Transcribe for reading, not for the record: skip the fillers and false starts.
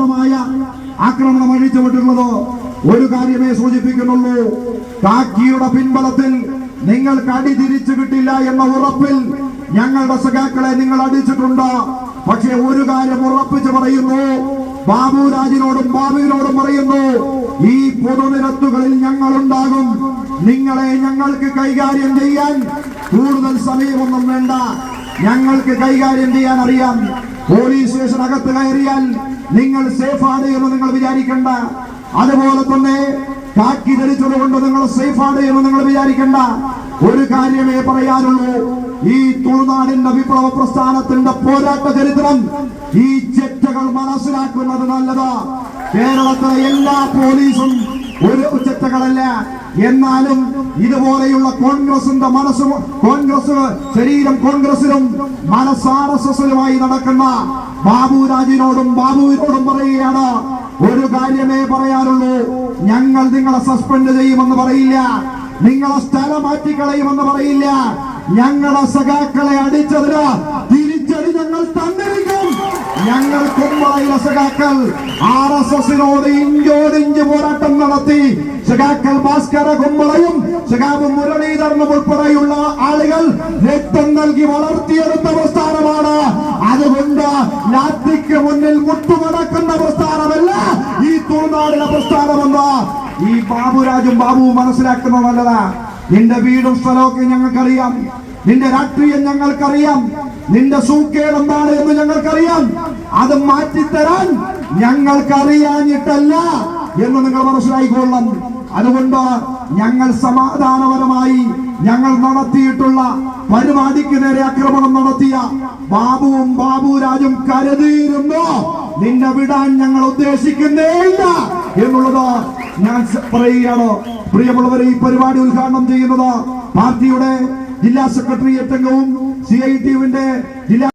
ക്രൂരമായ ആക്രമണം അഴിച്ചുവിട്ടുള്ളത് ഒരു കാര്യമേ സൂചിപ്പിക്കുന്നുള്ളൂ. കാക്കിയുടെ പിൻബലത്തിൽ നിങ്ങൾക്ക് അടി തിരിച്ചു കിട്ടില്ല എന്ന ഉറപ്പിൽ ഞങ്ങളുടെ സഖാക്കളെ നിങ്ങൾ അടിച്ചിട്ടുണ്ട്. പക്ഷെ ഒരു കാര്യം ഉറപ്പിച്ച് പറയുന്നു, ബാബുരാജിനോടും ബാബുവിനോടും പറയുന്നു, ഈ പൊതുനിരത്തുകളിൽ ഞങ്ങളുണ്ടാകും. നിങ്ങളെ ഞങ്ങൾക്ക് കൈകാര്യം ചെയ്യാൻ കൂടുതൽ സമയമൊന്നും വേണ്ട. ഞങ്ങൾക്ക് കൈകാര്യം ചെയ്യാൻ അറിയാം. പോലീസ് സ്റ്റേഷനകത്ത് കയറിയാൽ നിങ്ങൾ സേഫാണ് എന്ന് നിങ്ങൾ വിചാരിക്കണ്ട. അതുപോലെ തന്നെ കാക്കി ധരിച്ചതുകൊണ്ട് നിങ്ങൾ സേഫാണ് എന്ന് നിങ്ങൾ വിചാരിക്കണ്ട. ഒരു കാര്യമേ പറയാനുള്ളൂ, ഈ തുളുനാടിന്റെ വിപ്ലവ പ്രസ്ഥാനത്തിന്റെ പോരാട്ട ചരിത്രം ഈ ചെറ്റകൾ മനസ്സിലാക്കുന്നത് നല്ലതാ. കേരളത്തിലെ എല്ലാ പോലീസും ഒരു ചെറ്റകളല്ല. എന്നാലും ഇതുപോലെയുള്ള കോൺഗ്രസിന്റെ മനസ്സും ശരീരം കോൺഗ്രസിലും മനസ്സാർഎസ്എസിലുമായി നടക്കുന്ന ബാബുരാജിനോടും ബാബുവിനോടും പറയുകയാണ്, ഒരു കാര്യമേ പറയാനുള്ളൂ, ഞങ്ങൾ നിങ്ങളെ സസ്പെൻഡ് ചെയ്യുമെന്ന് പറയില്ല, നിങ്ങളെ സ്ഥലം മാറ്റിക്കളയുമെന്ന് പറയില്ല. ഞങ്ങളുടെ സഖാക്കളെ അടിച്ചതിന് തിരിച്ചടി ഞങ്ങൾ തന്നിരിക്കും. ഞങ്ങൾ കുമ്പളയിലെ സഖാക്കൾ ആർഎസ്എസിനോട് ഇഞ്ചോടിഞ്ച് പോരാട്ടം നടത്തി. സഖാക്കൾ ഭാസ്കര കുമ്പളയും സഖാവ് മുരളീധരനും ഉൾപ്പെടെയുള്ള ആളുകൾ രക്തം നൽകി വളർത്തിയെടുത്ത പ്രസ്ഥാനമാണ്. അതുകൊണ്ട് ലാത്തിക്ക് മുന്നിൽ മുട്ടുമടക്കുന്ന പ്രസ്ഥാനമല്ല ഈ തുളുനാടിലെ പ്രസ്ഥാനമെന്ന് ഈ ബാബുരാജും ബാബുവും മനസ്സിലാക്കുന്നത് നല്ലതാ. നിന്റെ വീടും സ്ഥലമൊക്കെ ഞങ്ങൾക്കറിയാം, നിന്റെ രാഷ്ട്രീയം ഞങ്ങൾക്കറിയാം, നിന്റെ സൂക്കേട് എന്താണ് എന്ന് ഞങ്ങൾക്കറിയാം. അത് മാറ്റിത്തരാൻ ഞങ്ങൾക്കറിയാഞ്ഞിട്ടല്ല എന്ന് നിങ്ങൾ മനസ്സിലായിക്കൊള്ളണം. അതുകൊണ്ട് ഞങ്ങൾ സമാധാനപരമായി ഞങ്ങൾ നടത്തിയിട്ടുള്ള പരിപാടിക്ക് നേരെ ആക്രമണം നടത്തിയ ബാബുവും ബാബുരാജും കരുതിയിരുന്നു നിന്നെ വിടാൻ ഞങ്ങൾ ഉദ്ദേശിക്കുന്നേയില്ല എന്നുള്ളത് ഞാൻ പറയുകയാണ്. പ്രിയമുള്ളവരെ, ഈ പരിപാടി ഉദ്ഘാടനം ചെയ്യുന്നത് പാർട്ടിയുടെ ജില്ലാ സെക്രട്ടേറിയറ്റ് അംഗവും CITUവിന്റെ ജില്ലാ